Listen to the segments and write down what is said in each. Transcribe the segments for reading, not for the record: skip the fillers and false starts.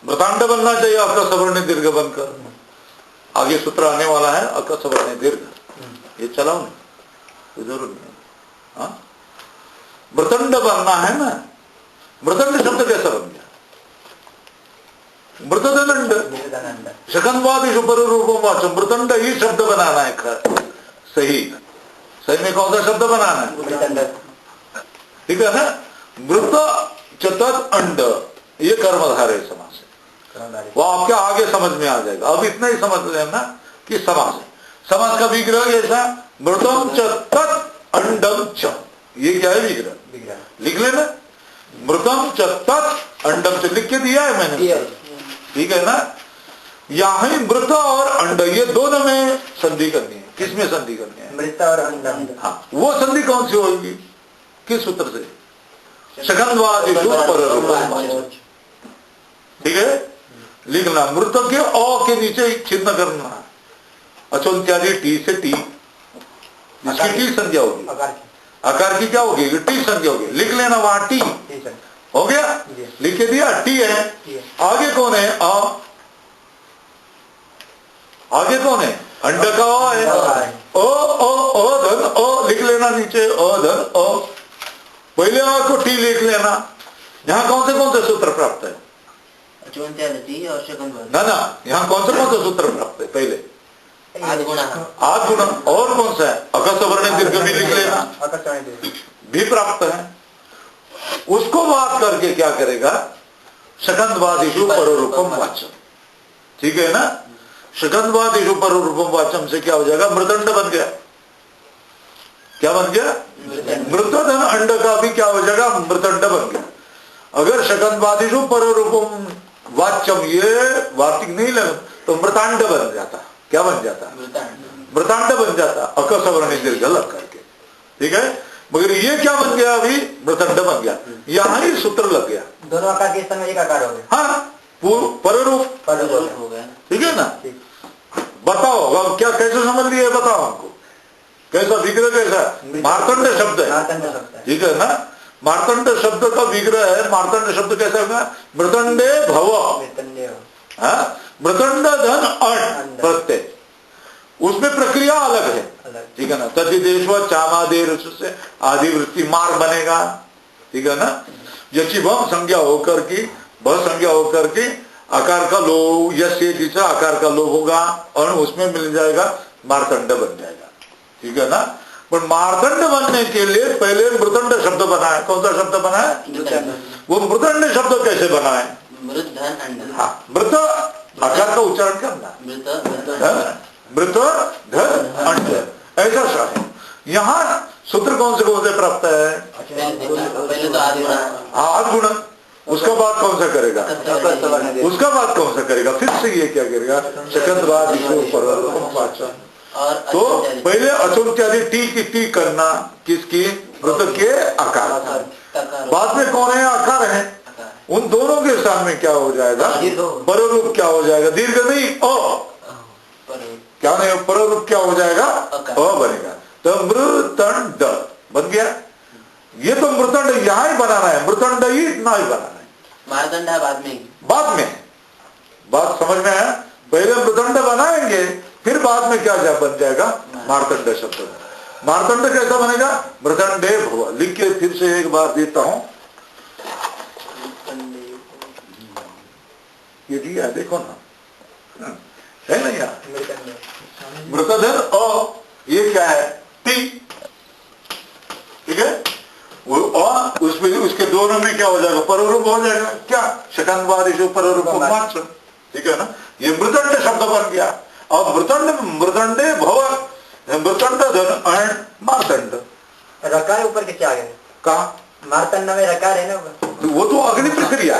मृतांड बनना चाहिए अक सवर्ण दीर्घ बनकर। आगे सूत्र आने वाला है अक सवर्ण दीर्घ, ये चलाओ नहीं, कोई जरूर नहीं। हाँ, मृतंड बनना है ना। मृतंड शब्द कैसा बन गया? मृतदंड, शकंदवादिषु पररूपम वाचम, मृतंड ही शब्द बनाना है। सही, सही में कौन सा शब्द बनाना है? ठीक है ना। मृत चतत अंड, ये कर्मधारय समास है, वो आपके आगे समझ में आ जाएगा। अब इतना ही समझ लेना कि समास है। समास का विग्रह ऐसा, मृतम च तत् अंडम च, ये क्या है विग्रह? लिख लेना, मृतम च तत् अंडम च, लिख के दिया है मैंने, ठीक है ना। यहां मृत और अंड, ये दोनों में संधि करनी है। किसमें संधि करनी है? मृत और अंडम। हाँ, वो संधि कौन सी होगी? किस सूत्र से? शकंदवादिषु पररूपम, ठीक है। लिखना, मृत के अ के नीचे चिन्ह करना, अचो इत्यादि टी से टी, इसकी टी संज्ञा होगी, आकार की क्या होगी? टी संज्ञा होगी। लिख लेना वहां टी हो गया, लिख के दिया, टी है। आगे कौन है? अ, आगे कौन है? अंड का अ है, ओ ओ ओ धन ओ, लिख लेना नीचे ओ धन ओ, पहले अ को टी लिख लेना। यहाँ कौन से सूत्र प्राप्त है? ना ना, यहाँ कौन से सूत्र प्राप्त है? पहले आद गुण, और कौन सा है? अकस वर्ण दीर्घ भी लिख लेना, भी प्राप्त है। उसको बात करके क्या करेगा? शकंदवादिषु पररूपम वाचम, ठीक है ना। शकंदवादिषु पररूपम वाचम से क्या हो जाएगा? मृदंड बन गया। क्या बन गया? मृतधन अंड का भी क्या हो जाएगा? मृदंड बन गया। अगर शकंदवादिषु पररूपम वाच्यम ये वार्तिक नहीं लगा तो मृतांड बन जाता। क्या बन जाता? मृतांड बन जाता, अक सवर्ण दीर्घ लग करके, ठीक है। मगर ये क्या बन गया? अभी मृतंड बन गया। यहाँ ही सूत्र लग गया, दोनों आकार के समय एक आकार हो गया। हाँ, पररूप हो गया, ठीक है ना। बताओ क्या, कैसे समझ लिए? बताओ हमको, कैसा विग्रह? कैसा? मार्तंड शब्द है, ठीक है ना। मार्तंड शब्द का विग्रह है। मार्तंड शब्द कैसा होगा? मृतंडे भव, मृतंड धन अण प्रत्यय, उसमें प्रक्रिया अलग है, ठीक है ना। तद्देश चामादेर से आदिवृत्ति मार बनेगा, ठीक है ना। यची भम संज्ञा होकर की, भ संज्ञा होकर की आकार का लोभ, यश आकार का लोभ होगा और उसमें मिल जाएगा मार्तंड बन जाएगा, ठीक है ना। पर मार्तंड बनने के लिए पहले मृतंड शब्द बना है। कौन सा शब्द बना है? वो मृतंड शब्द कैसे बना है? हाँ, मृत आकार का उच्चारण करना, मृत धन अंड, ऐसा सा है। यहाँ सूत्र कौन से प्राप्त है? पहले तो आद गुण, उसका बाद कौन सा करेगा? उसका बाद कौन सा करेगा? फिर से ये क्या करेगा? शकंदवादिषु पररूपम वाचम। तो पहले अचोत्यादि टी की टी करना, किसकी? मृत के आकार, बाद में कौन है? आकार है। उन दोनों के सामने क्या हो जाएगा? पररूप क्या हो जाएगा? दीर्घ नहीं, अ, क्या नहीं, पररूप क्या हो जाएगा? अ बनेगा। तो मृतंड बन गया। ये तो मृतंड यहाँ ही बनाना है, मृतंड ही इतना ही बनाना है। मारदंड है बाद में, बात समझ में आया? पहले मृदंड बनाएंगे, फिर बाद में क्या बन जाएगा? मार्तंड शब्द। मार्तंड कैसा बनेगा? मृदंडे भव। लिख के फिर से एक बार देता हूं, ये दिया देखो ना, है ना यार? मृतधन अ, ये क्या है? टी, ठीक है। वो उसमें उसके दोनों में क्या हो जाएगा? पररूप हो जाएगा। क्या? शकंदवादिषु पररूपम वाचम, ठीक है ना। ये मृदंड शब्द बन गया। अब मृदंडे भव, मृदंड धन अण मार्तंड। रकार ऊपर के क्या है? कहा? मार्तंड में रकार है ना, वो तो अग्नि प्रक्रिया।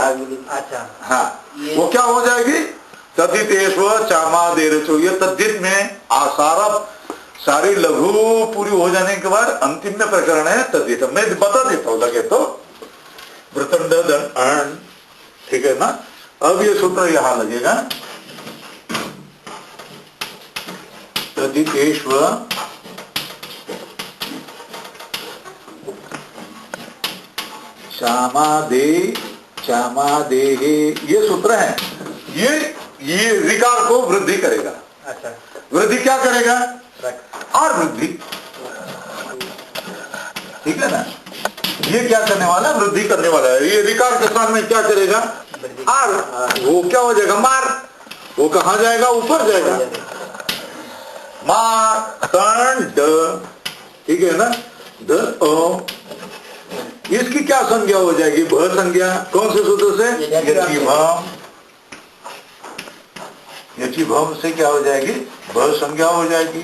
अच्छा, हाँ, वो क्या हो जाएगी? तद्धितेष्व चामादेरचो, ये तद्धित में आसारा सारी लघु पूरी हो जाने के बाद अंतिम में प्रकरण है तद्धित। मैं बता देता हूं लगे तो, मृतंड धन अण, ठीक है ना। अब ये सूत्र यहां लगेगा, तद्धितेष्व चामादेहे, ये सूत्र है। ये रिकार को वृद्धि करेगा। अच्छा, वृद्धि क्या करेगा? और वृद्धि, ठीक है ना। ये क्या करने वाला? वृद्धि करने वाला है। ये रिकार के स्थान में क्या करेगा? आर। वो क्या हो जाएगा? मार। वो कहां जाएगा? ऊपर जाएगा। मार्तंड, ठीक है ना। द इसकी क्या संज्ञा हो जाएगी? भ संज्ञा। कौन से सूत्र से? यचिभम से क्या हो जाएगी? भ संज्ञा हो जाएगी।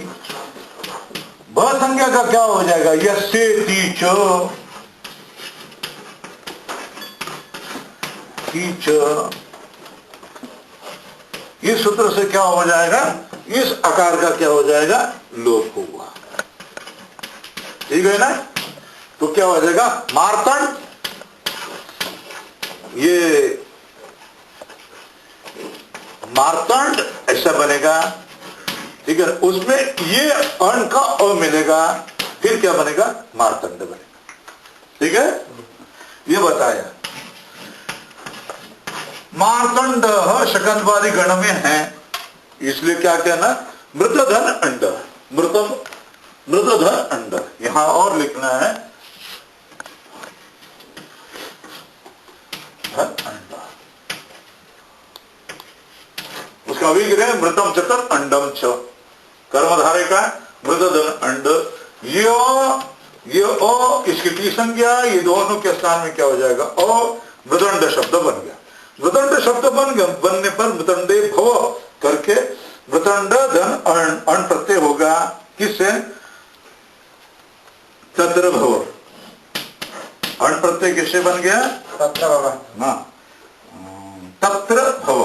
भ संज्ञा का क्या हो जाएगा? यस्येति च, इस सूत्र से क्या हो जाएगा? इस आकार का क्या हो जाएगा? लोप होगा। ठीक है ना। तो क्या हो जाएगा? मार्तंड। ये मार्तंड ऐसा बनेगा, ठीक है। उसमें ये अण का अ मिलेगा, फिर क्या बनेगा? मार्तंड बनेगा। ठीक है, ये बताया। मार्तंड शकंदवादी गण में है, इसलिए क्या कहना? मृतधन अंड, मृतधन अंड। यहां और लिखना है अंड। उसका विग्रह मृतम चतत अंडम च, कर्मधारे का मृतधन अंड। ये ओ इसकी टी संज्ञा, ये दोनों के स्थान में क्या हो जाएगा? ओ मृदंड शब्द बन गया। मृदंड शब्द बनने पर मृदंडे भव करके मृदंड धन अण प्रत्यय होगा। किससे? तत्र भव। अण प्रत्यय किससे बन गया? तत्र भव। हाँ, तत्र भव।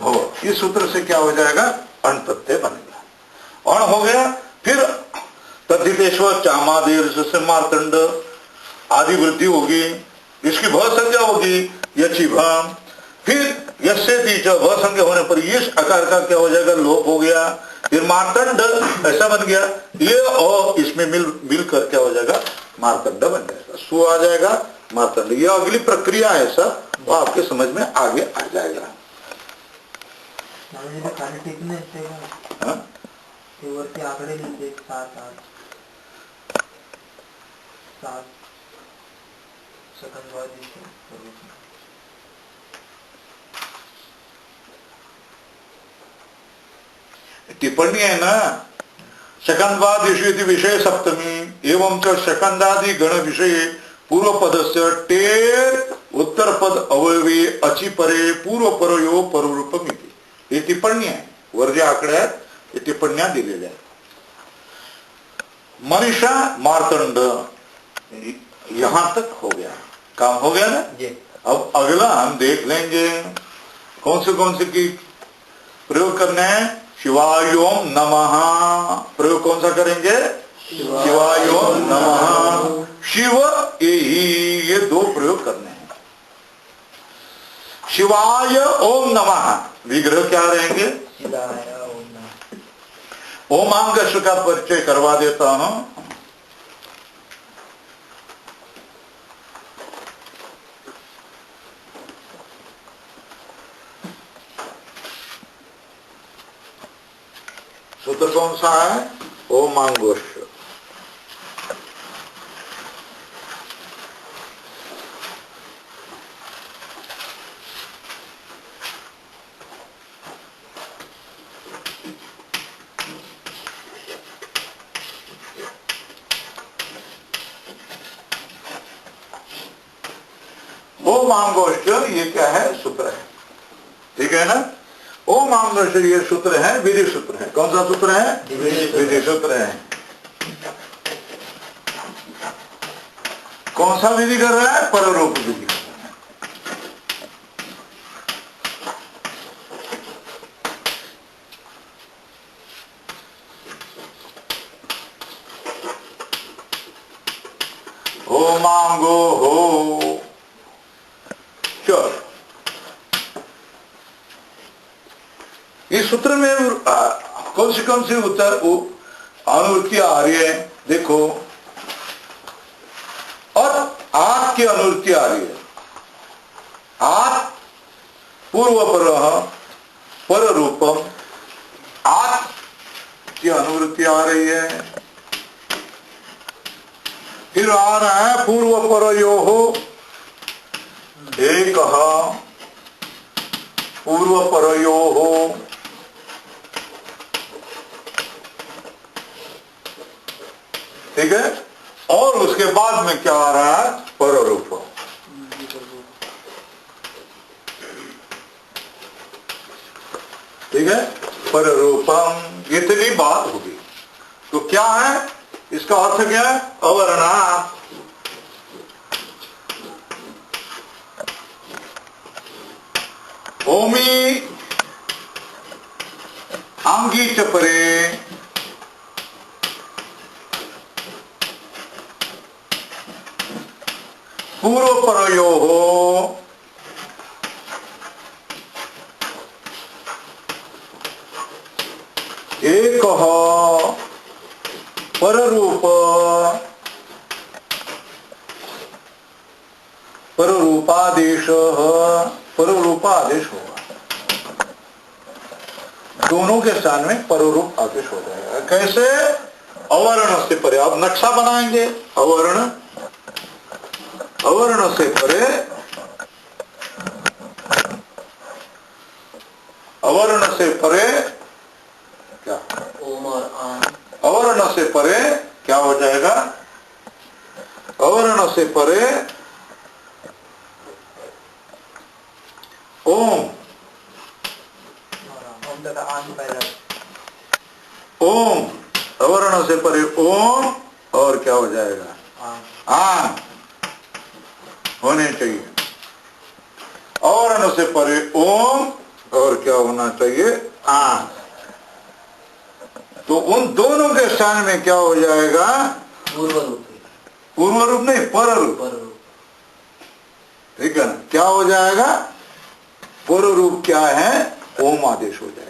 भव इस सूत्र से क्या हो जाएगा? अण प्रत्यय बनेगा। अण हो गया। फिर तद्धितेश्वर चामादेर से मार्तंड आदि वृद्धि होगी। इसकी भ संज्ञा होगी यचिभम। फिर यस्येति च, भ संज्ञा होने पर ये आकार का क्या हो जाएगा? लोप हो गया। फिर मार्तंड ऐसा बन गया। ये और इसमें मिल कर क्या हो जाएगा? मार्तंड बन जाएगा। सु आ जाएगा, मार्तंड। ये अगली प्रक्रिया है सर, वो आपके समझ में आगे आ जाएगा। वरती आकडे लिहिले 7 शकंदवादी टिप्पणी है ना। शकंदवाद विषय सप्तमी एवं च शकंदादि गण विषय पूर्व पदस्य टेर उत्तर पद अवयवी अची परे पूर्व परयो पररूपमिति। ही टिप्पणी आहे। वर जे आकडे आहेत ते टिप्पण्या दिलेल्या आहेत। मनीषा मार्तंड यहां तक हो गया, काम हो गया ना। अब अगला हम देख लेंगे कौन से की प्रयोग करने हैं। शिवायोम नमः प्रयोग कौन सा करेंगे? शिवायोम नमः। शिव ये दो प्रयोग करने हैं। शिवाय ओम नमः विग्रह क्या रहेंगे? ओमांगश का परिचय करवा देता हूं। सूत्र कौन सा है? ओमांगोश। ओमांगोश ये क्या है? सूत्र है। ठीक है ना। ओम आंगोश ये सूत्र है, विधि सूत्र है। कौन सा सूत्र है? विधि सूत्र है। कौन सा विधि कर रहा है? पररूप विधि। ओमांगो हो। चलो, इस सूत्र में कौन सी उत्तर अनुवृत्ति आ रही है? देखो, और आप की अनुवृत्ति आ रही है। आप पूर्वपर पर रूपम, आत की अनुवृत्ति आ रही है। फिर आ रहा है पूर्वपरयोः एकः, पूर्वपरयोः ठीक है। और उसके बाद में क्या आ रहा है, पररूप, ठीक है, पररूपम। इतनी बात होगी तो क्या है, इसका अर्थ क्या है, अवर्णा। ओमी आंगी च परे, पूर्वपरयोः एकः पररूप, पररूपादेशः, पररूपादेश होगा। दोनों के स्थान में पररूप आदेश हो जाएगा। कैसे, अवर्ण से परे। अब नक्शा बनाएंगे, अवर्ण, अवर्ण से परे, अवर्ण से परे क्या, ओम और आम, अवर्ण से परे क्या हो जाएगा, अवर्ण से परे ओम, ओम तथा आम पहला, ओम, अवर्ण से परे ओम, और क्या हो जाएगा, आम होने चाहिए। अवर्ण से परे ओम और क्या होना चाहिए, आम। तो उन दोनों के स्थान में क्या हो जाएगा, पूर्व रूप, पूर्व रूप नहीं, पर रूप, ठीक है ना। क्या हो जाएगा, पर रूप क्या है, ओम आदेश हो जाएगा।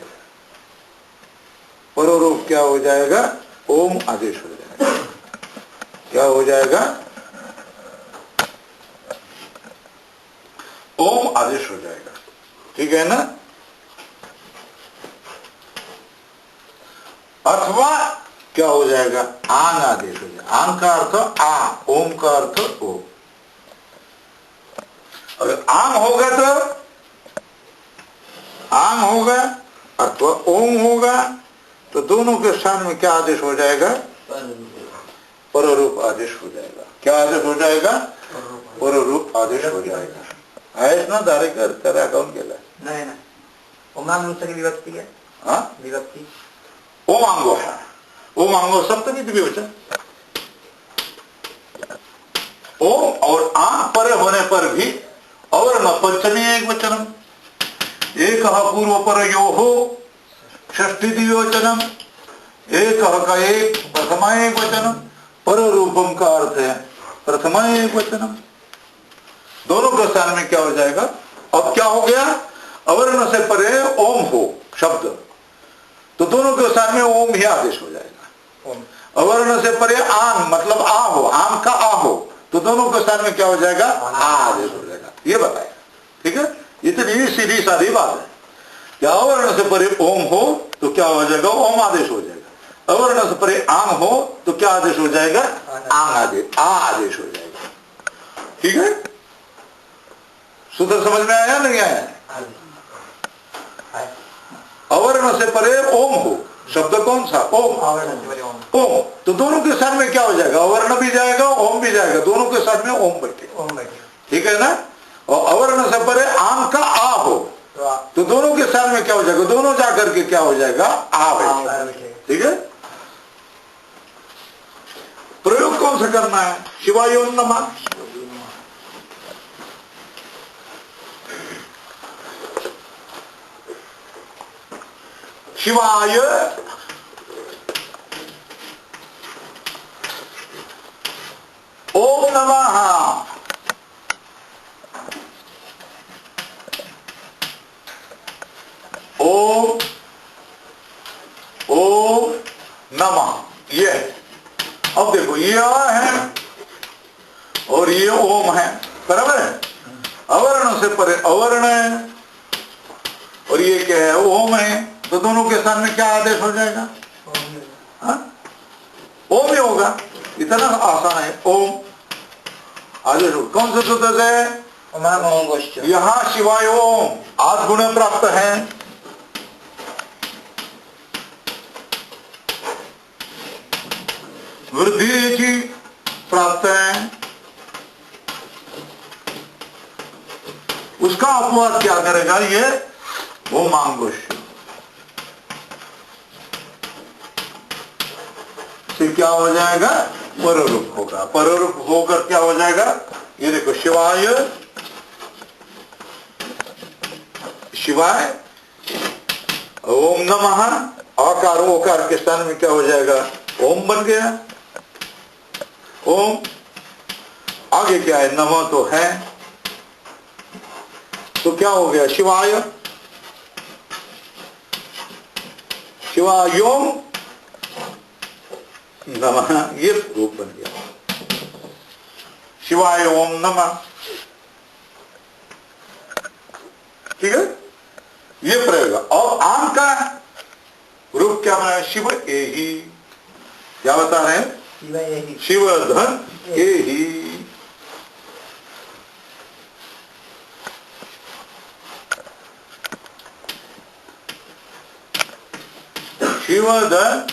पर रूप क्या हो जाएगा, ओम आदेश हो जाएगा। क्या हो जाएगा, ओम आदेश हो जाएगा, ठीक है ना। अथवा क्या हो जाएगा, आंग आदेश हो जाएगा। आंग का अर्थ आ, ओम का अर्थ ओ। अगर आंग होगा तो आंग होगा अथवा ओम होगा, तो दोनों के स्थान में क्या आदेश हो जाएगा, पररूप आदेश हो जाएगा। क्या आदेश हो जाएगा, पररूप आदेश हो जाएगा। आहेस ना दारे कर तेरा अकाउंट केला नाही ना, ओमान नुसतं विभक्ती है, हाँ, विभक्ती ओम आंगो है, ओम आंगो सप्तमी द्विवचन। ओम और आंग परे होने पर भी और न पंचमी एक वचनम, एक पूर्व पर यो हो षष्ठी द्विवचनम, एक का एक प्रथमा एक वचनम, पर रूपम का अर्थ है प्रथमा एक वचनम। दोनों के स्थान में क्या हो जाएगा, अब क्या हो गया, अवर्ण से परे ओम हो शब्द, तो दोनों के स्थान में ओम ही आदेश हो जाएगा। अवर्ण से परे आम मतलब आ हो, आम का आ हो, तो दोनों के स्थान में क्या हो जाएगा, आ आदेश हो जाएगा। ये बताया, ठीक है। इतनी सीधी सादी बात है कि अवर्ण से परे ओम हो तो क्या हो जाएगा, ओम आदेश हो जाएगा। अवर्ण से परे आंग हो तो क्या आदेश हो जाएगा, आंग आदेश, आ आदेश हो जाएगा, ठीक है। सूत्र समझ में आया नहीं आया, अवर्ण से परे ओम हो, शब्द कौन सा, ओम, ओम, तो दोनों के स्थान में क्या हो जाएगा, अवर्ण भी जाएगा ओम भी जाएगा, दोनों के स्थान में ओम बैठे, ठीक है ना। और अवर्ण से परे आम का आ हो तो दोनों के स्थान में क्या हो जाएगा, दोनों जाकर के क्या हो जाएगा, आ बैठे, ठीक है। प्रयोग कौन सा करना है, शिवाय ओम नमः, शिवाय ओम नमः, ओम ओम नमः। ये अब देखो, ये आ है और ये ओम है, बराबर है। अवर्ण से परे अवर्ण है, और ये क्या है, ओम है, तो दोनों के स्थान में क्या आदेश हो जाएगा? ओम ही होगा। इतना आसान है। ओम आदेश हो। कौन से सूत्र से? यहाँ शिवाय ओम आद गुण प्राप्त है। वृद्धि की प्राप्त है। उसका अपवाद क्या करेगा? ये ओमांगुष से क्या हो जाएगा? पररूप होगा। पररूप होकर क्या हो जाएगा? ये देखो, शिवाय शिवाय ओम नमः, आकार ओकार के स्थान में क्या हो जाएगा? ओम बन गया। ओम आगे क्या है? नमः तो है, तो क्या हो गया? शिवाय शिवायोम नमः, ये रूप बन गया। शिवाय ओम नमः। ठीक है, ये प्रयोग। और आम का रूप क्या बना? शिव एहि। क्या बता रहे हैं? शिव धन एहि। शिवधन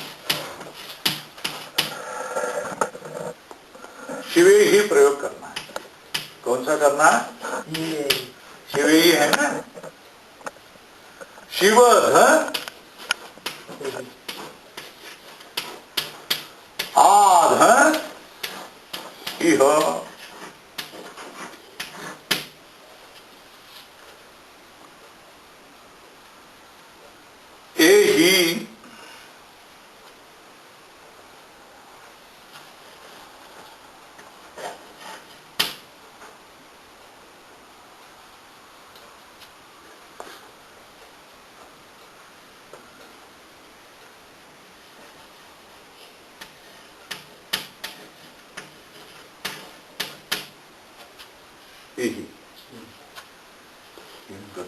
शिवे ही प्रयोग करना है। कौन सा करना है? शिवे ही है ना। शिवधन आधन इह। एहि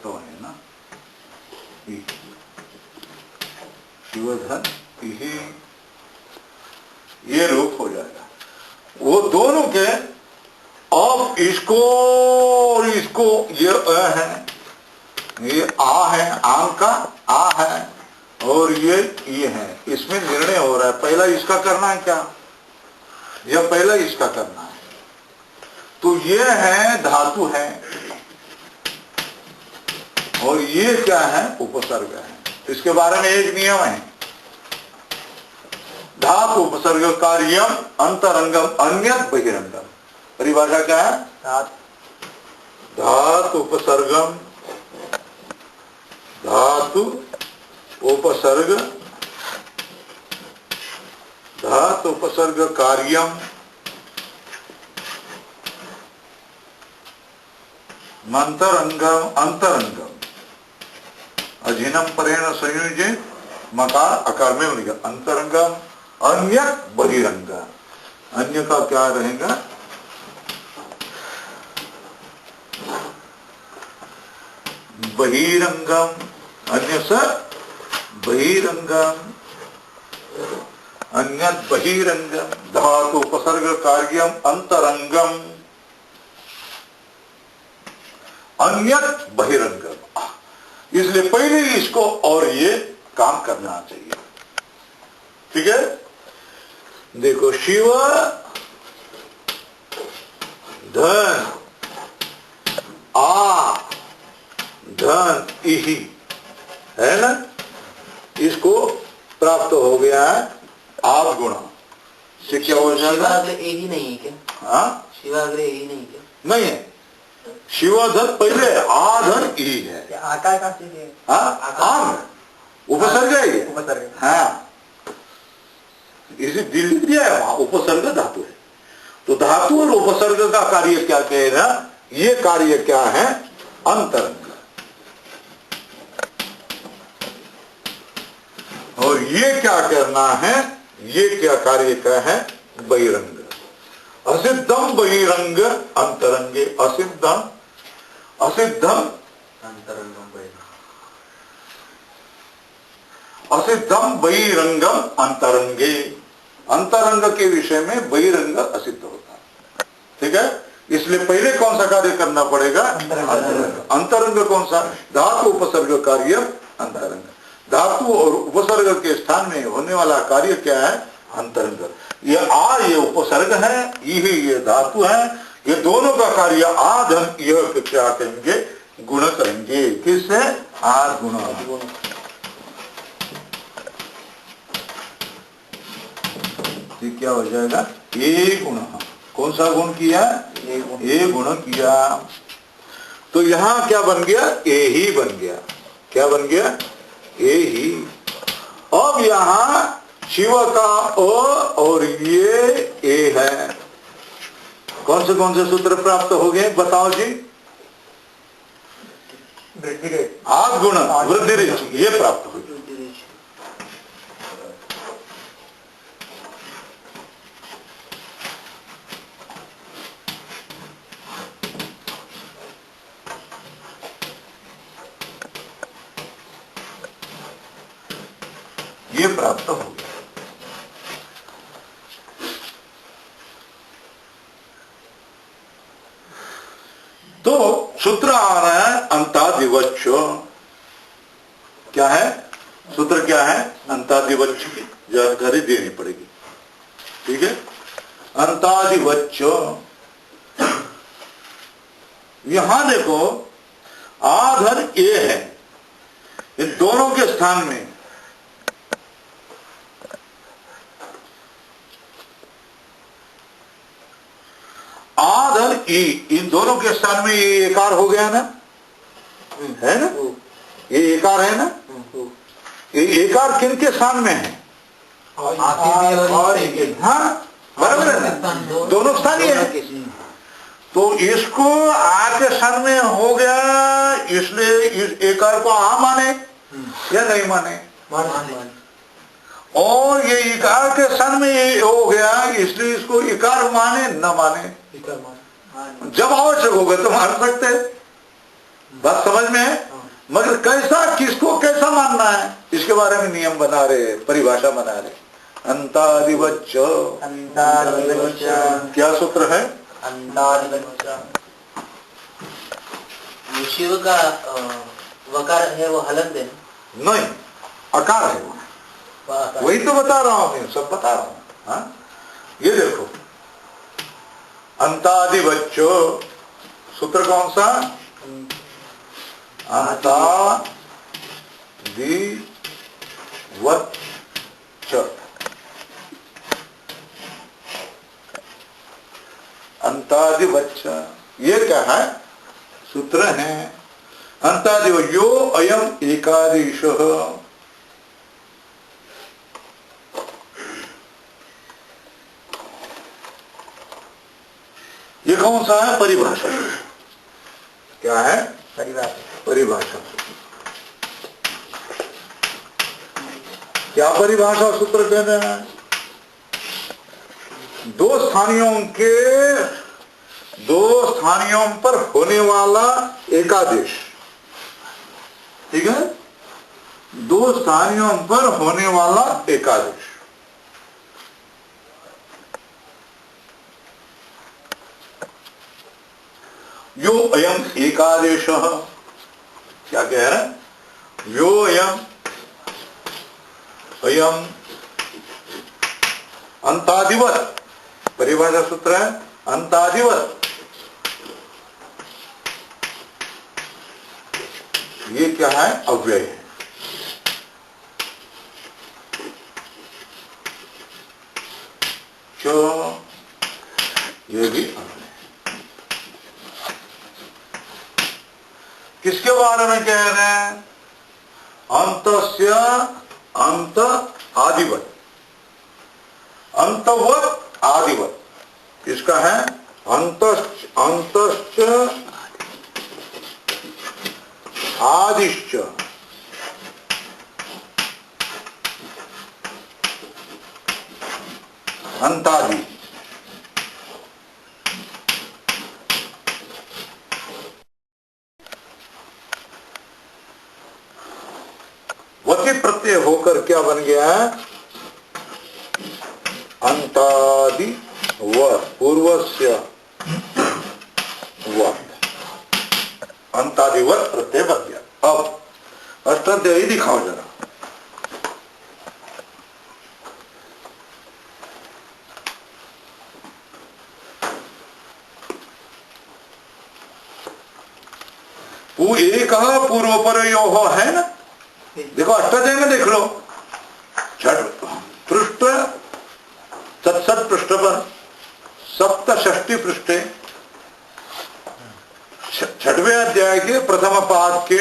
तो है ना। शिवधन ये रूप हो जाएगा। वो दोनों के, अब इसको और इसको, ये अ है, ये आ है, आम का आ है, और ये है। इसमें निर्णय हो रहा है, पहला इसका करना है क्या, या पहला इसका करना है। तो ये है धातु है, और ये क्या है? उपसर्ग है। इसके बारे में एक नियम है, धातु उपसर्ग कार्यम अंतरंगम अन्यत बहिरंगम। परिभाषा क्या है? धातु उपसर्गम, धातु उपसर्ग, धातु उपसर्ग कार्यम मंतरंगम अंतरंगम अधीनम परेण संयोजे मकार अकार में बनेगा। अंतरंगम अन्यत बहिरंग। अन्य का क्या रहेगा? बहिरंगम। अन्य से बहिरंगम, अन्यत बहिरंगम। धातु उपसर्ग कार्यम अंतरंगम अन्यत बहिरंगम। इसलिए पहले इसको और ये काम करना चाहिए। ठीक है, देखो, शिव धन आ धन इहि है ना। इसको प्राप्त हो गया है आप गुणा से। क्या हो जाएगा? ही नहीं है क्या? हाँ, शिवाग्र ही नहीं क्या? नहीं है। शिवधन पहले, आधन ई है। आकार का चीज है। हाँ, उपसर्ग है ये। उपसर्ग। हाँ, इसे दिल दिया है, वहां उपसर्ग धातु है। तो धातु और उपसर्ग का कार्य क्या कह रहा? ये कार्य क्या है? अंतरंग। और ये क्या करना है? ये क्या कार्य क्या है? बहिरंग। असिद्धम बहिरंग अंतरंगे। असिद्धम असिद्धम अंतरंगम बहिरंग। असिद्धम बहिरंगम अंतरंगे, अंतरंग के विषय में बहिरंग असिद्ध होता है। ठीक है, इसलिए पहले कौन सा कार्य करना पड़ेगा? अंतरंग। अंतरंग कौन सा? धातु उपसर्ग कार्य अंतरंग। धातु और उपसर्ग के स्थान में होने वाला कार्य क्या है? अंतरंग। ये उपसर्ग है, ये धातु है, ये दोनों का कार्य आधन यह क्या करेंगे? गुण करेंगे। किससे? आध गुण। ये क्या हो जाएगा? ये गुण। कौन सा गुण किया? ये गुण किया। तो यहां क्या बन गया? ए ही बन गया। क्या बन गया? ए ही। अब यहां शिव का ओ और ये ए है। कौन से सूत्र प्राप्त हो गए? बताओ जी। आध गुण वृद्धि रेच, ये प्राप्त हो गया। ये प्राप्त हो गया। तो सूत्र आ रहा है अंतादिवच्छ। क्या है सूत्र? क्या है? अंतादिवच्छ की जानकारी देनी पड़ेगी। ठीक है, अंतादिवच्छ। यहां देखो आधर ए है, इन दोनों के स्थान में आधर ई, इन दोनों के स्थान में ये एकार हो गया ना, है ना? ये एकार है ना? ये एकार किन के स्थान में है? हाँ, बराबर है ना? दोनों स्थान ही है। तो इसको आ के स्थान में हो गया, इसलिए इस एकार को आ माने या नहीं माने? और ये इकार के स्थान में ये हो गया, इसलिए इसको इकार माने न माने? जब आवश्यक होगा तो मान सकते हैं। बात समझ में है? मगर कैसा, किसको कैसा मानना है, इसके बारे में नियम बना रहे, परिभाषा बना रहे। अंतादिवच्छ। क्या सूत्र है? शिव का वकार है वो हलंत है? नहीं, अकार है वो। वही तो बता रहा हूं मैं, सब बता रहा हूं। हाँ, ये देखो अंतादिवच्छ, सूत्र कौन सा? अंतादिवच्छ। अंतादिवच्छ ये क्या है? सूत्र है अंतादिव यो अयम एकादेश। ये कौन सा है? परिभाषा। क्या है? परिभाषा। क्या परिभाषा सूत्र कहते हैं? दो स्थानियों पर होने वाला एकादेश। ठीक है, दो स्थानियों पर होने वाला एकादेश। यो अयम एकादेश। क्या कह रहा है? यो अयम अंतादिवत। परिभाषा सूत्र है अंतादिवत। ये क्या है? अव्यय है। क्यों? ये भी अव्यय। किसके बारे में कह रहे हैं? अंतस्य अंत आदिवत। अंतवत आदिवत किसका है? अंतश्च आदिश्च। अंतादि। वति प्रत्यय प्रत्यय होकर क्या बन गया है? अंतादि व पूर्वस्य अंतादिवत प्रत्यय बन गया। अब अष्टाध्यायी दिखाओ जरा। एक पूर्व पर यो है ना, देखो अष्टाध्याय में देख लो, पृष्ठ 67 पृष्ठ पर 67 पृष्ठे 6वें अध्याय के प्रथम पाद के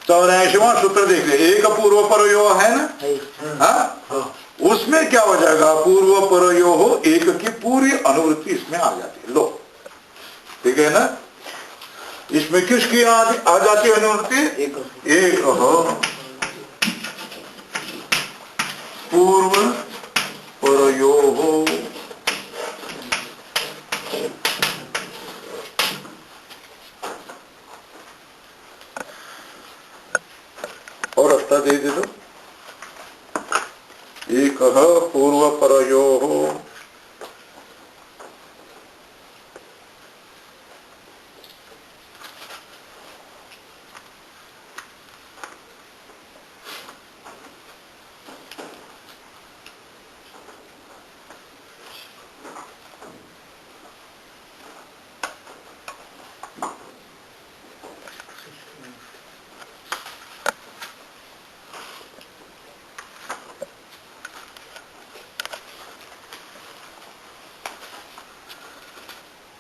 84वां सूत्र देख ले, एक पूर्व पर यो है ना, हाँ, उसमें क्या हो जाएगा? पूर्व पर यो हो, एक की पूरी अनुवृत्ति इसमें आ जाती है। लो ठीक है ना, इसमें किसकी आ जाती है अनुवृत्ति? एक हो पूर्व परयो हो, और रास्ता दे दो, एक पूर्व परयो हो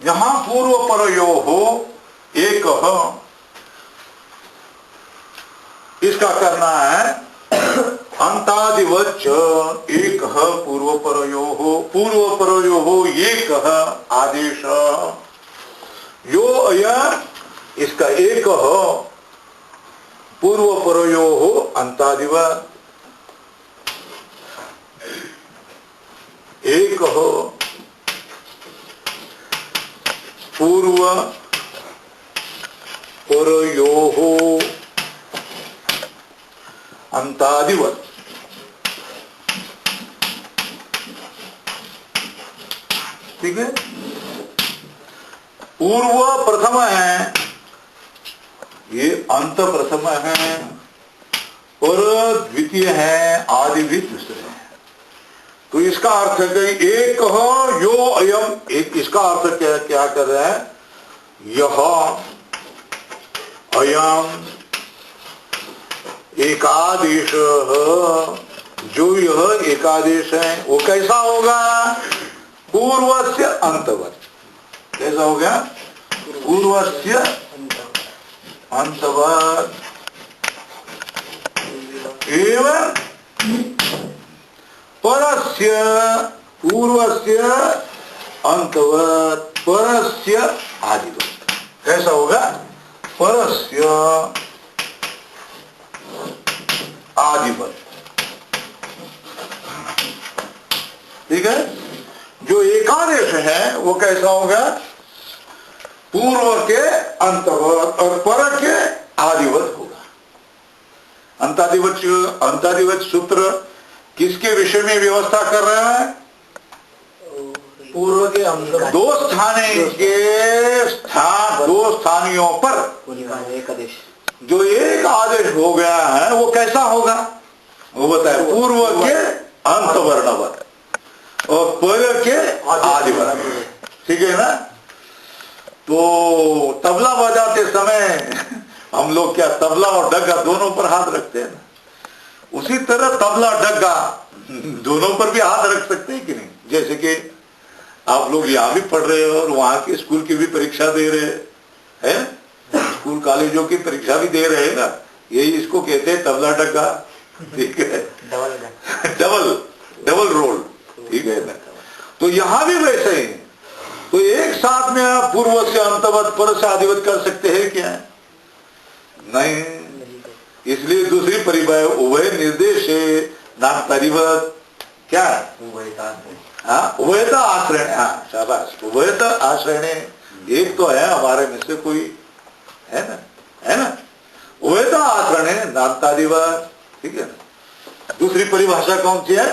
यहां पूर्व परयो हो एक, इसका करना है अंतादिवच एक पूर्व परयो हो, पूर्व परयो हो एक आदेश यो अया, इसका एक हो पूर्व परयो हो अंतादिवत, एक हो पूर्व परयो हो अंतादिवत। ठीक है, पूर्व प्रथम है, ये अंत प्रथम है, और द्वितीय है, आदि भी दूसरे है। तो इसका अर्थ है कि एक हो यो अयम, एक, इसका अर्थ क्या कर रहा है? यह अयम एकादेश, जो यह एकादेश है वो कैसा होगा? पूर्वस्य अंतवत। कैसा हो गया? पूर्वस्य अंतवत एवं परस्य, पूर्वस्य अंतवत परस्य आदिवत। कैसा होगा? परस्य आदिवत। ठीक है, जो एकादेश है वो कैसा होगा? पूर्व के अंतवत और पर के आदिवत होगा। अंतादिवत सूत्र किसके विषय में व्यवस्था कर रहा है? पूर्व के अंतर, दो स्थानियों पर एक आदेश, जो एक आदेश हो गया है वो कैसा होगा? वो बताए, पूर्व के अंतवर्णवत और पर के आदिवर्ण। ठीक है ना? तो तबला बजाते समय हम लोग क्या तबला और डग्गा दोनों पर हाथ रखते हैं ना, उसी तरह तबला डग्गा दोनों पर भी हाथ रख सकते हैं कि नहीं? जैसे कि आप लोग यहाँ भी पढ़ रहे हो और वहां के स्कूल की भी परीक्षा दे रहे हैं, स्कूल कॉलेजों की परीक्षा भी दे रहे हैं ना, यही इसको कहते हैं तबला डग्गा। ठीक है, डबल रोल। ठीक है ना? तो यहाँ भी वैसे ही, तो एक साथ में आप पूर्व से अंतवत पर से आदिवत कर सकते हैं क्या? नहीं, इसलिए दूसरी परिभाषा उभय निर्देश नामतारिवत क्या है? उभयता आश्रय। हाँ शाबाश, उभयता आश्रय एक तो है हमारे में से कोई है ना, उभयता आश्रय नामतारिवत। ठीक है ना। दूसरी परिभाषा कौन सी है?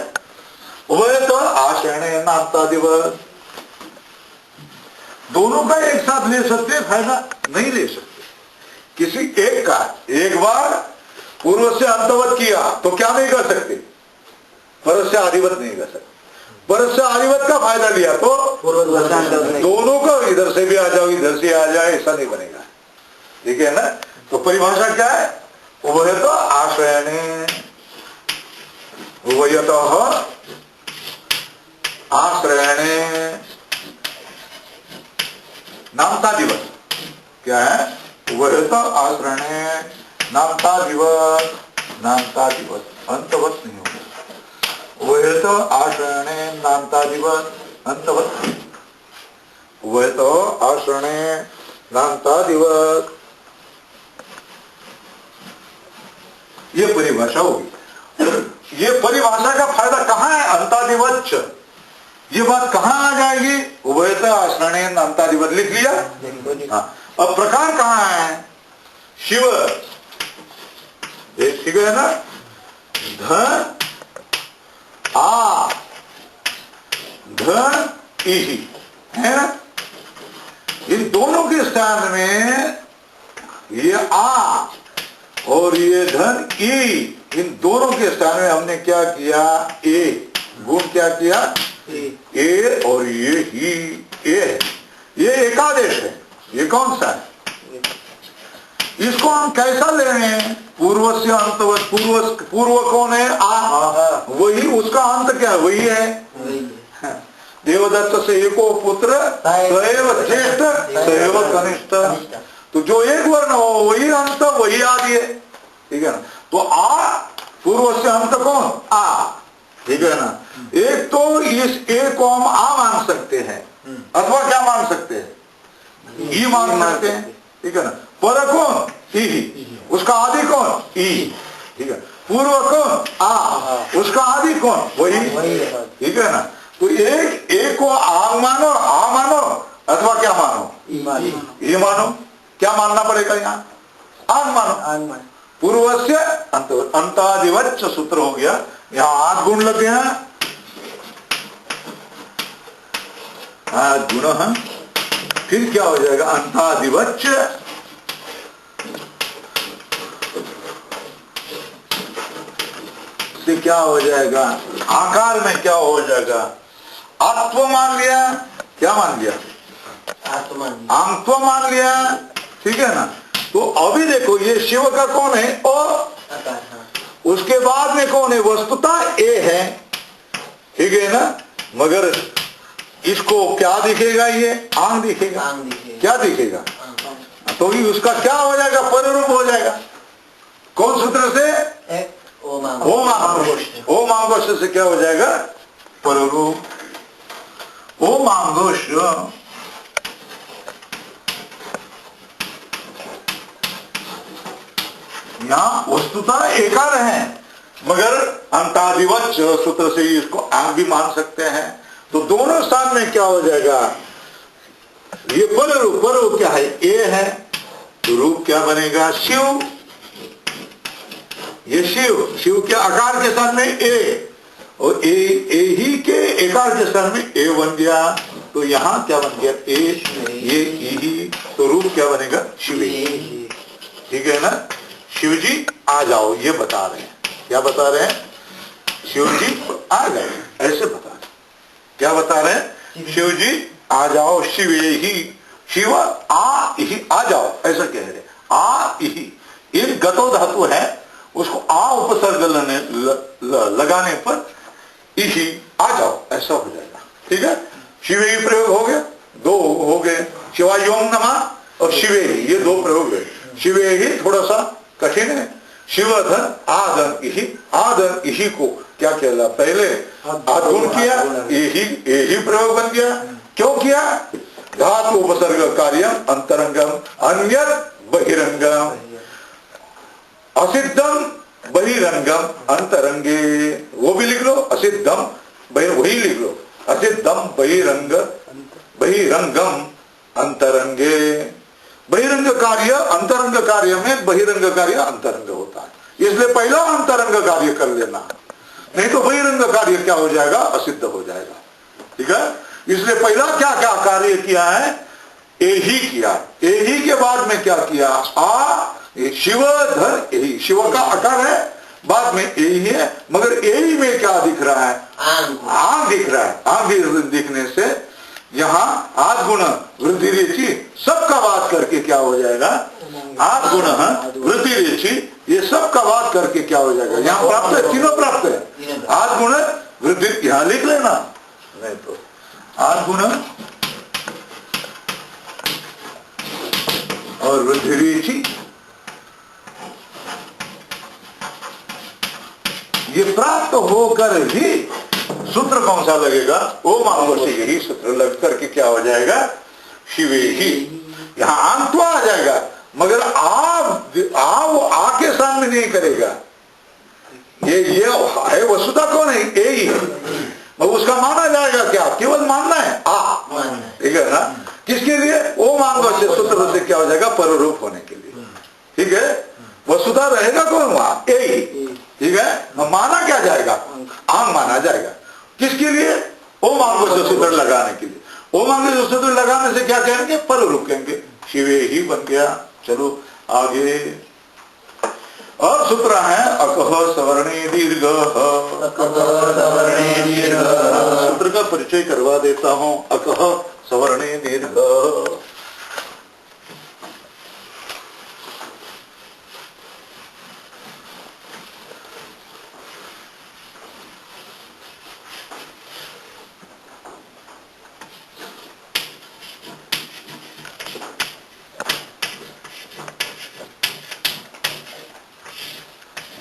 उभय तो आश्रय नामतादिवत। दोनों का एक साथ ले सकते हैं, फायदा नहीं ले सकते। किसी एक का एक बार पूर्व से अंतवत किया तो क्या नहीं कर सकते? परस्य आदिवत नहीं कर सकते। परस्य आदिवत का फायदा लिया तो दोनों का इधर से भी आ जाओ इधर से आ जाए, ऐसा नहीं बनेगा। ठीक है ना। तो परिभाषा क्या है? उभय तो आश्रयणे, उभयत आश्रयणे नामतादिवत। क्या है? उभयत आश्रयणे नामतादिवत, नामतादिवत अंतवत नहीं होगा। उभयत आश्रयणे नामतादिवत अंतवत, उभयत आश्रयणे नामतादिवत, ये परिभाषा होगी। ये परिभाषा का फायदा कहां है? अंतादिवच्च, ये बात कहां आ जाएगी? उभयत आश्रयणे अंतादिवत लिख लिया। हाँ, अब प्रकार कहां है? शिव, ये शिव है ना, धन आ धन इही है ना। इन दोनों के स्थान में ये आ और ये धन ई, इन दोनों के स्थान में हमने क्या किया? ए गुण क्या किया? ए और ये ही ए है। ये एकादेश है। ये कौन सा है? इसको हम कैसा ले रहे हैं? पूर्व से अंतवत। पूर्व कौन है? आ, वही उसका अंत क्या है? वही है। देवदत्त से एको पुत्र सैव ज्येष्ठ सैव कनिष्ठ। तो जो एक वर्ण हो वही अंत वही आदि है। ठीक है ना। तो आ पूर्व से अंत कौन? आ। ठीक है ना। एक तो इस ए को हम आ मान सकते हैं अथवा क्या मान सकते हैं? ई मान सकते हैं। ठीक है ना। पर कौन? ई, उसका आदि कौन? ई। ठीक है। पूर्व कौन? आ, उसका आदि कौन? वही। ठीक है ना। तो एक को आ मानो, आ मानो अथवा क्या मानो? ई मानो। क्या मानना पड़ेगा यहाँ? आंग मानो। पूर्व से अंतादिवच्च सूत्र हो गया। यहाँ 8 गुण लगे हैं। 8 गुण, फिर क्या हो जाएगा? अंतादिवच्च से क्या हो जाएगा? आकार में क्या हो जाएगा? आत्व मान लिया। क्या मान लिया? आत्व मान लिया। ठीक है ना। तो अभी देखो ये शिव का कौन है? ओ। उसके बाद में कौन है? वस्तुतः ए है। ठीक है ना। मगर इसको क्या दिखेगा? ये आंग दिखेगा। क्या दिखेगा? तो ही उसका क्या हो जाएगा? पररूप हो जाएगा। कौन सूत्र से? ओम आंगोष्ठ से क्या हो जाएगा? पररूप। ओम आंगोष्ठ यहाँ वस्तुतः एकार है, मगर अंतादिवच्च सूत्र से इसको आंग भी मान सकते हैं। तो दोनों स्थान में क्या हो जाएगा? ये पररूप। पररूप क्या है? ए है। तो रूप क्या बनेगा? शिव। ये शिव। शिव के आकार के स्थान में ए, और ए ही के एकार के स्थान में ए बन गया। तो यहाँ क्या बन गया? ए, ये ही। तो रूप क्या बनेगा? शिव। ठीक है ना। शिव जी आ जाओ, ये बता रहे हैं। क्या बता रहे हैं? शिव जी आ गए, ऐसे बता रहे हैं। क्या बता रहे हैं? शिव जी आ जाओ। शिव ही, शिव आ ही, आ जाओ, ऐसा कह रहे। आ ही, ये गतो धातु है, उसको आ उपसर्ग लगाने पर इही आ जाओ ऐसा हो जाएगा। ठीक है। शिव ही प्रयोग हो गया। 2 हो गए। शिवायोम नमः और शिवे ही, ये 2 प्रयोग है। शिवे ही थोड़ा सा कठिन है। शिवधन आधन इही, आधन इही को क्या कहला? पहले आधुन किया, यही प्रयोग बन गया। क्यों किया? धातु उपसर्ग कार्यम अंतरंगम अन्यत बहिरंगम, असिद्धम बहिरंगम अंतरंगे। वो भी लिख लो, असिद्धम वही लिख लो, असिद्धम बहिरंग बहिरंगम अंतरंगे। बहिरंग कार्य अंतरंग कार्य में बहिरंग कार्य अंतरंग होता है। इसलिए पहला अंतरंग कार्य कर लेना, नहीं तो बहिरंग कार्य क्या हो जाएगा, असिद्ध हो जाएगा। ठीक है, इसलिए पहला क्या क्या कार्य किया है, ए ही किया। ए ही के बाद में क्या किया, शिव धर यही, शिव का आकार है, बाद में ए ही है, मगर ए ही में क्या दिख रहा है, आंग दिख रहा है। आंग दिखने से यहाँ आद गुण वृद्धि रेची सबका बात करके क्या हो जाएगा, आद गुण वृद्धि रेची, ये सबका बात करके क्या हो जाएगा, यहाँ प्राप्त है, तीनों प्राप्त है। आद गुण वृद्धि, यहाँ लिख लेना, नहीं तो आद गुण और वृद्धि रेची, ये प्राप्त होकर ही सूत्र कौन सा लगेगा, ओम आंगो से यही सूत्र लग करके क्या हो जाएगा, शिवे ही। यहाँ आंग तो आ जाएगा, मगर आके सामने नहीं करेगा। ये है वस्तुता कौन है, ए ही है, मगर उसका माना जाएगा क्या, केवल मानना है, ठीक है ना। किसके लिए, ओम आंगो से सूत्र से क्या हो जाएगा, पररूप होने के लिए। ठीक है, वस्तुता रहेगा कौन, वहां ए ही। ठीक है, माना क्या जाएगा, आंग माना जाएगा। किसके लिए, ओम आंगो से सूत्र लगाने के लिए। ओम आंगो से सूत्र लगाने से क्या कहेंगे, पररूप कहेंगे, शिवे ही बन गया। चलो आगे, और सूत्र है अकह सवर्णे दीर्घ। सूत्र का परिचय करवा देता हूं, अकह सवर्णे दीर्घ।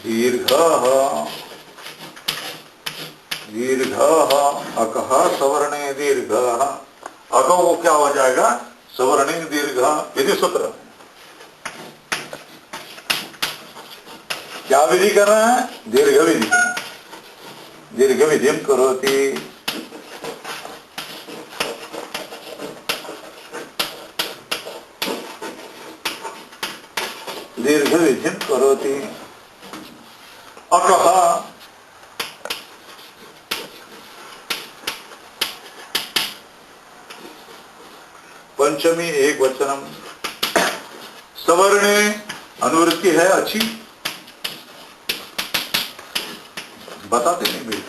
दीर्घ दीर्घ अकह सवर्णे दीर्घ, अकह वो क्या हो जाएगा, सवर्णे दीर्घ, यदि सूत्र। क्या विधि कर रहे हैं, दीर्घ विधि। दीर्घ विधि करोति, दीर्घ विधि करोति। अकह पंचमी एक वचनम, सवर्णे अनुवृत्ति है अच्छी, बताते नहीं भाई।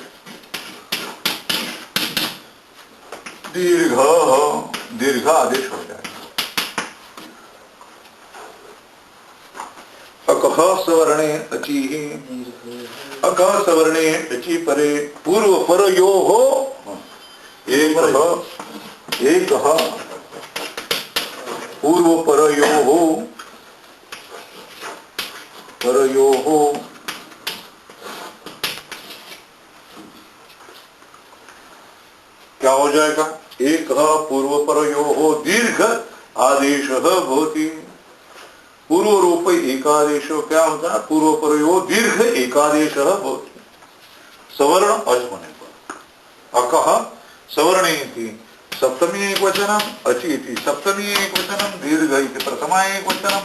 दीर्घ, दीर्घ आदेश हो जाएगा। अकह सवर्णे अची, अकह सवर्णे अची परे, पूर्व पर यो हो, एक पूर्व पर यो हो, पर यो हो, क्या हो जाएगा, एक पूर्व पर यो हो, दीर्घ आदेश भवति। पूर्व रूप एकादेश क्या होता है, पूर्व पर यो दीर्घ एकादेश भवति, सवर्ण अच होने पर। अकह सवर्णे थी सप्तमी एक वचनम, अचि थी सप्तमी एक वचनम, दीर्घ इति प्रथमा एक वचनम,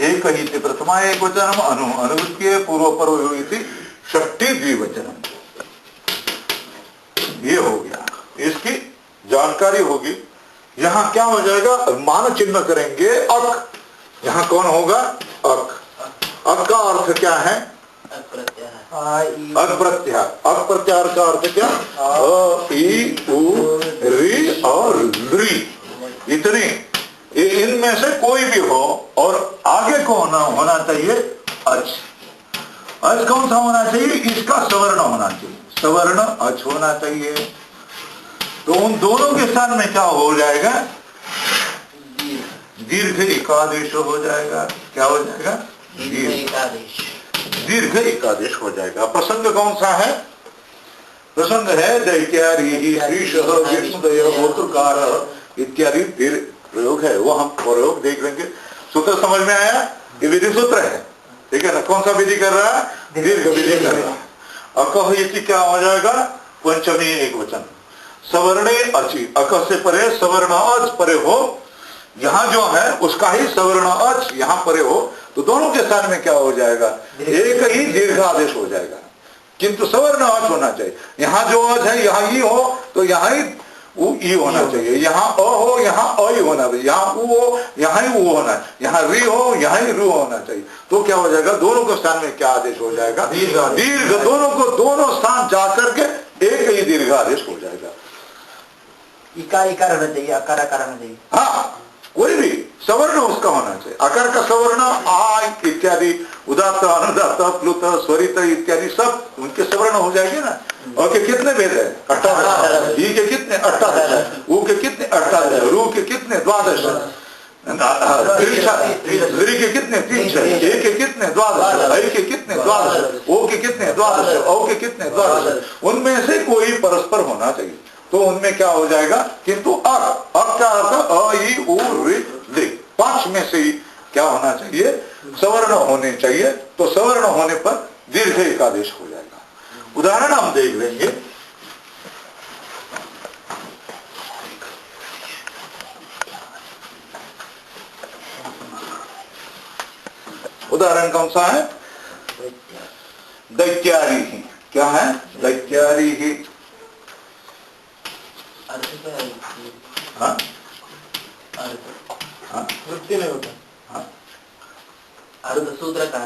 एक इति प्रथमा एक वचनम, अनुवृत्ति पूर्व पर यो इति षष्ठी द्विवचनम। ये हो गया, इसकी जानकारी होगी। यहाँ क्या हो जाएगा, मान चिन्ह करेंगे, अक, यहाँ कौन होगा, अक। अक का अर्थ क्या है, अक प्रत्याहार। अक प्रत्याहार का अर्थ क्या, अ ई उ री और री, इतने, इनमें से कोई भी हो और आगे कौन होना चाहिए, अच। अच कौन सा होना चाहिए, इसका सवर्ण होना चाहिए, सवर्ण अच होना चाहिए। तो उन दोनों के स्थान में क्या हो जाएगा, दीर्घ एकादेश हो जाएगा। क्या हो जाएगा, दीर्घ एकादेश हो जाएगा। प्रसंग कौन सा है, प्रसंग है दैत्यारी विष्णुदय गोत्रकार इत्यादि प्रयोग है, वो हम प्रयोग देख लेंगे। सूत्र समझ में आया, ये विधि सूत्र है, ठीक है ना। कौन सा विधि कर रहा है, दीर्घ विधि कर रहा है। अकह इति क्या हो जाएगा, पंचमी एक वचन, सवर्णे अचि, अकह से परे सवर्ण अच परे हो, यहाँ जो है उसका ही सवर्ण अच यहाँ परे हो, तो दोनों के स्थान में क्या हो जाएगा, एक ही दीर्घ आदेश हो जाएगा, किंतु सवर्ण अच होना चाहिए। यहाँ जो अच है यहाँ ई हो तो यहाँ ही ई होना चाहिए, यहाँ अ हो यहाँ अ ही होना चाहिए, यहाँ उ हो यहाँ ही उ होना है, यहाँ री हो यहाँ ही रू होना चाहिए। तो क्या हो जाएगा, दोनों के स्थान में क्या आदेश हो जाएगा, दीर्घ। दोनों को दोनों स्थान जाकर के एक ही दीर्घ आदेश हो जाएगा। इकार इकार होना चाहिए, अकार अकार होना चाहिए। हाँ, कोई भी सवर्ण उसका होना चाहिए। आकार का सवर्ण आ इत्यादि, उदात्त अनुदात्त प्लुत स्वरित इत्यादि सब उनके सवर्ण हो जाएंगे ना। और के कितने भेद है, 18। ई के कितने 18, ऊ के कितने 18, रू के कितने 12, री के कितने 3, ए के कितने 12, ऐ के कितने 12, ओ के कितने 12, औ के कितने 12। उनमें से कोई परस्पर होना चाहिए, तो उनमें क्या हो जाएगा, किंतु अक का अर्थ अ ई उ ऋ ऋ, 5 में से ही क्या होना चाहिए, सवर्ण होने चाहिए। तो सवर्ण होने पर दीर्घ एकादेश हो जाएगा। उदाहरण हम देख लेंगे। उदाहरण कौन सा है, दैत्यारी ही। क्या है, दैत्यारी ही। हाँ वृत्ति में होता, अर्ध सूत्र का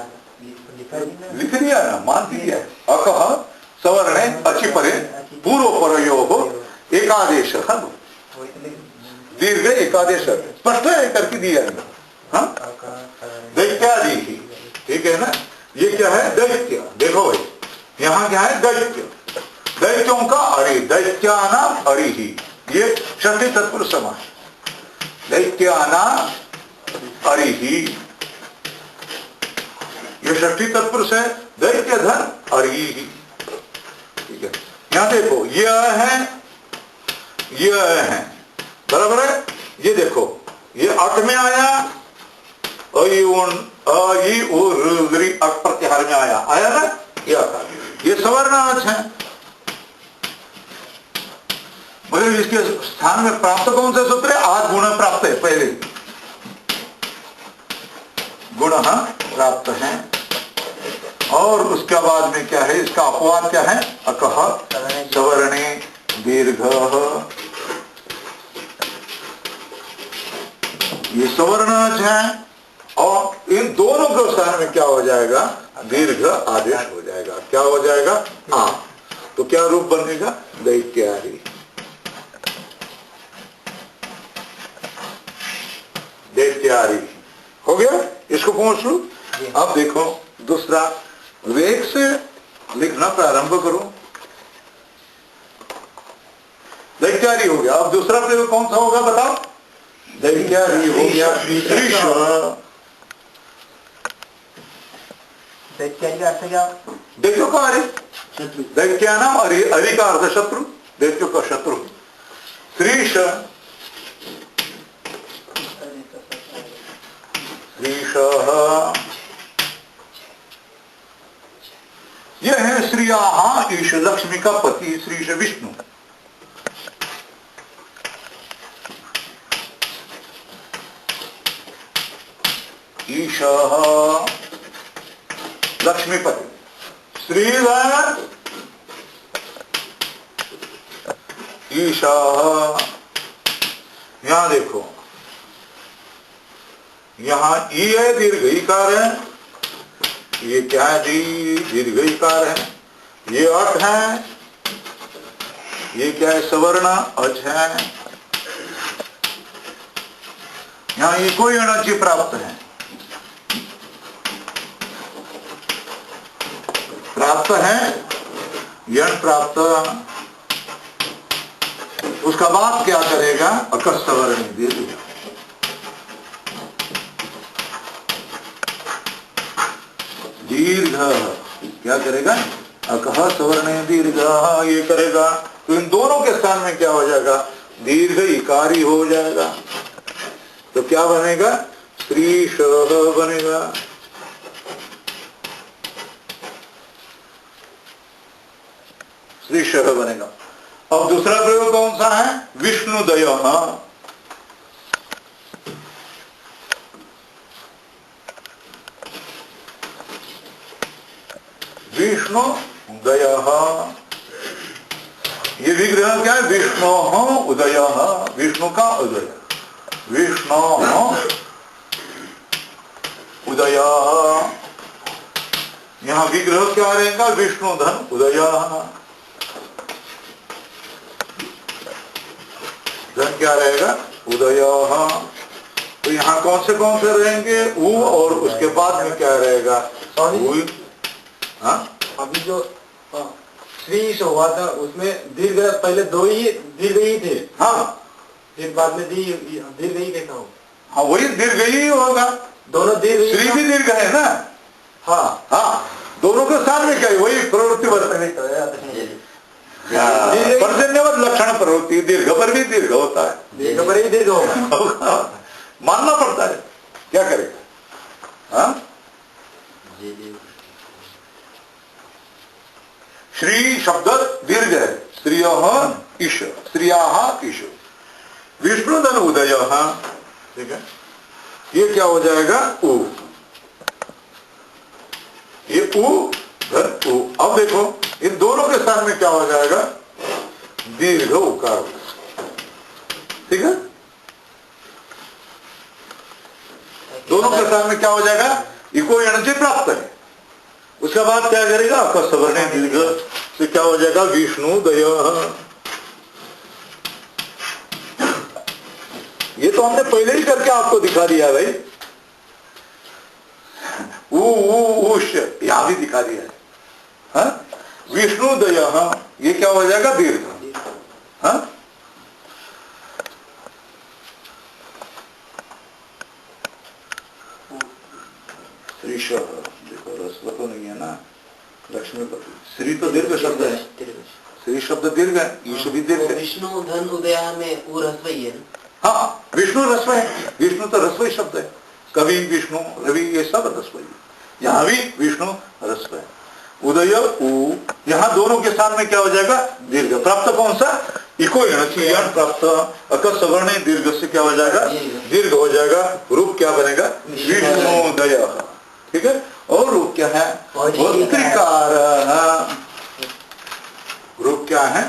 लिख दिया ना, मान दिया। अकह सवर्णे अच्छी परे पूर्व परयो हो एकादेश, दीर्घ एकादेश स्पष्ट है करके दिया। हाँ, दैत्यादि ही, ठीक है ना। ये क्या है, दैत्य। देखो भाई यहाँ क्या है, दैत्य। दैत्यों का अरि, दैत्यानाम अरि ही, ये षष्ठी तत्पुरुष समास। दैत्यानाम अरि ही, ये षष्ठी तत्पुरुष है। दैत्य धन अरि ही, ठीक है। यहां देखो यह है, बराबर है। ये देखो ये अक में आया, अक प्रत्याहार में आया ना, ये सवर्ण अच है। मगर इसके स्थान में प्राप्त कौन से सूत्र है, आज गुण प्राप्त है। पहले गुण प्राप्त है, और उसके बाद में क्या है, इसका अपवाद क्या है, अकह सवर्णे दीर्घ। ये सवर्ण है, और इन दोनों के स्थान में क्या हो जाएगा, दीर्घ आदेश हो जाएगा। क्या हो जाएगा, आ। तो क्या रूप बनेगा, दैत्यारी। दैत्यारी हो गया, इसको पहुंच लो। अब देखो दूसरा, वेग से लिखना प्रारंभ करो। दैत्यारी हो गया। अब दूसरा प्रयोग कौन सा होगा, बताओ। दैत्यारी हो गया, दैत्यारी का अर्थ क्या, दैत्यों का अरि, दैत्या नाम अरि, अरि का अर्थ शत्रु, दैत्यों का शत्रु। श्रीश, यह है श्रिया ईश, लक्ष्मी का पति श्रीश विष्णु। ईश लक्ष्मीपति, श्रीधर ईशा। यहां देखो, यहां ई है, दीर्घ ईकार है। ये क्या है जी, दीर्घ ईकार है। ये अट है, ये क्या है, सवर्ण अच है। यहां ये कोई अणचि प्राप्त है, प्राप्त है, यण प्राप्त। उसका बाद क्या करेगा, अकस सवर्ण दीर्घ। दीर्घ क्या करेगा, अकह सवर्ण दीर्घ, ये करेगा। तो इन दोनों के स्थान में क्या हो जाएगा, दीर्घ इकारी हो जाएगा। तो क्या बनेगा, श्रीश बनेगा। श्रीश बनेगा। अब दूसरा प्रयोग कौन सा है, विष्णुदय। विष्णु उदय, ये विग्रह क्या है? विष्णु उदय, विष्णु का उदय, विष्णु उदय। यहां विग्रह क्या रहेगा? विष्णु धन उदय, धन क्या रहेगा? उदय। तो यहाँ कौन से रहेंगे? उ, और उसके बाद में क्या रहेगा? हाँ? अभी जो श्री से हुआ था उसमें दीर्घ पहले दो ही दीर्घ ही थे। हाँ, फिर बाद में दीर्घ ही कैसा हो? हाँ, वही दीर्घ ही होगा। दोनों दीर्घ, श्री भी दीर्घ है ना? हाँ हाँ, दोनों के साथ में क्या है? वही प्रवृत्ति वर्तन, पर्जन्यवत लक्षण प्रवृत्ति। दीर्घ पर भी दीर्घ होता है, दीर्घ पर ही दीर्घ होगा। मानना पड़ता है, क्या करेगा? हाँ, श्री शब्द दीर्घ है, स्त्रियः ईश, स्त्रियाः ईश, विष्णु धन उदय, ठीक है। ये क्या हो जाएगा? उ, ये उ धन उ। अब देखो इन दोनों के स्थान में क्या हो जाएगा? दीर्घ उकार, ठीक है। दोनों के स्थान में क्या हो जाएगा? इको एनर्जी प्राप्त है। उसके बाद क्या करेगा? आपका सवर्ण दीर्घ से क्या हो जाएगा? विष्णु दय। ये तो हमने पहले ही करके आपको दिखा दिया भाई। उश यहां भी दिखा दिया है। हाँ? विष्णु दय, ये क्या हो जाएगा? दीर्घ। हाँ? देखो रस्व तो नहीं है ना, लक्ष्मीपति। श्री तो दीर्घ शब्द है, श्री शब्द दीर्घ है, ईश भी दीर्घ है। विष्णु धन उदय में उ रस्व ही है। हाँ, विष्णु रस्व है, विष्णु तो रस्व शब्द है। कवि, विष्णु, रवि, ये सब रस्व ही। यहाँ भी विष्णु रस्व है। उदय उ, यहाँ दोनों के स्थान में क्या हो जाएगा? दीर्घ प्राप्त। कौन सा? इको यण प्राप्त। अकर सवर्ण दीर्घ से क्या हो जाएगा? दीर्घ हो जाएगा। रूप क्या बनेगा? विष्णु दय, ठीक है। और रूप क्या है? गोत्रिकार। रूप क्या है?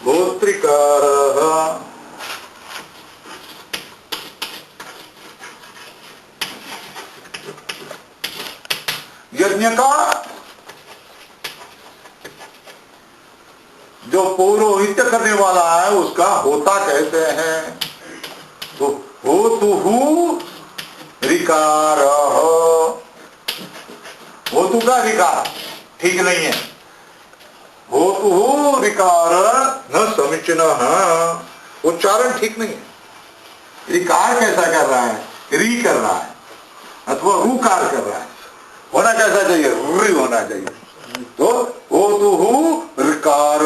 गोत्रिकार। यज्ञ का जो पौरोहित्य करने वाला है उसका होता कहते हैं। तो होतु ऋकार, होतु का ऋकार ठीक नहीं है। होतु ऋकार न समीचीन, उच्चारण ठीक नहीं है। ऋकार कैसा कर रहा है? री कर रहा है अथवा रूकार कर रहा है। होना कैसा चाहिए? री होना चाहिए। तो होतु ऋकार।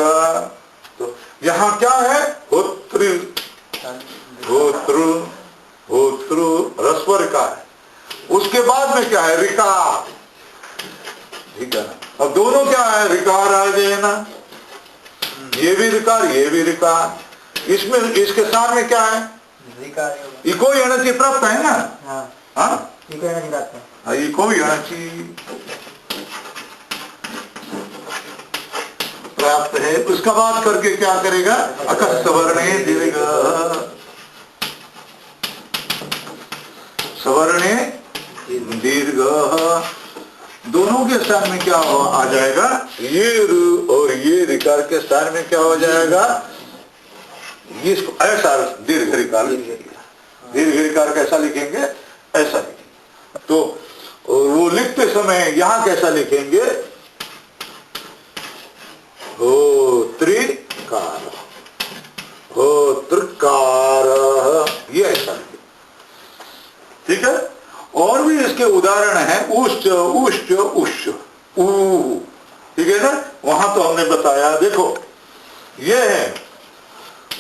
तो यहां क्या है? होतृ, होतृ, होतृ रस्व ऋकार है। उसके बाद में क्या है? ऋकार, ठीक है। अब दोनों क्या है? ऋकार आ गए ना, ये भी ऋकार, ये भी ऋकार। इसमें इसके साथ में क्या है? इको एनर्जी प्राप्त है ना। हाँ, इको एनर्जी प्राप्त है। इको एनर्जी प्राप्त है। उसका बाद करके क्या करेगा? अकस सवर्णे दीर्घ, सवर्णे दीर्घ। दोनों के स्थान में क्या आ जाएगा? ये रु और ये ऋकार के स्थान में क्या हो जाएगा? इसको ऐसा दीर्घ ऋकार लिखेंगे। दीर्घ ऋकार कैसा लिखेंगे? ऐसा लिखेंगे। तो वो लिखते समय यहां कैसा लिखेंगे? होत्रिकार, होत्रकार, ये ऐसा लिखेंगे, ठीक है। और भी इसके उदाहरण है। उष्ट, उष्ट, उष्ट, ऊ, ठीक है ना। वहां तो हमने बताया। देखो ये है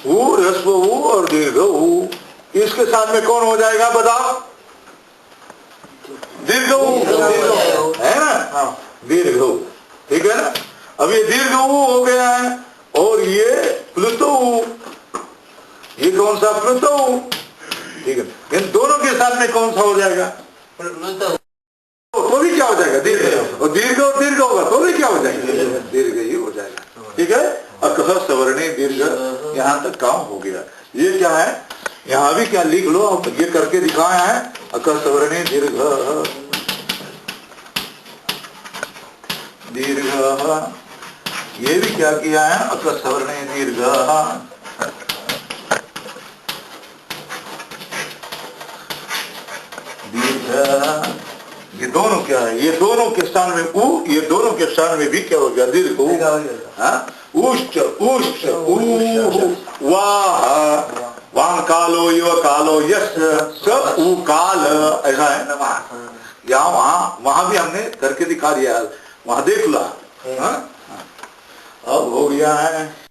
ऊ, रस्व ऊ और दीर्घ ऊ। इसके साथ में कौन हो जाएगा? बताओ। दीर्घ ऊ है ना। हाँ, दीर्घ ऊ, ठीक है ना। अब ये दीर्घ ऊ हो गया है। और ये प्लुत ऊ, ये कौन सा? प्लुत ऊ, ठीक है। इन दोनों के साथ में कौन सा हो जाएगा? तो भी क्या हो जाएगा दीर्घ, और दीर्घ होगा तो भी क्या हो जाएगा, दीर्घ ही हो जाएगा। ठीक है, अकह सवर्णी दीर्घ, यहाँ तक काम हो गया। ये क्या है, यहाँ भी क्या लिख लो, अब ये करके दिखाया है, अकह सवर्णी दीर्घ दीर्घ, ये भी क्या किया है, अकह सवर्णी दीर्घ दीर्घ। ये दोनों क्या है, ये दोनों के स्थान में उ, ये दोनों के स्थान में भी क्या हो गया, दीर्घ उ। उष्ट उष्ट वाह वां कालो युव कालो यस सब उ काल, ऐसा है ना वहाँ, यहाँ वहां भी हमने करके दिखा दिया, वहां देख ला। अब हो गया है।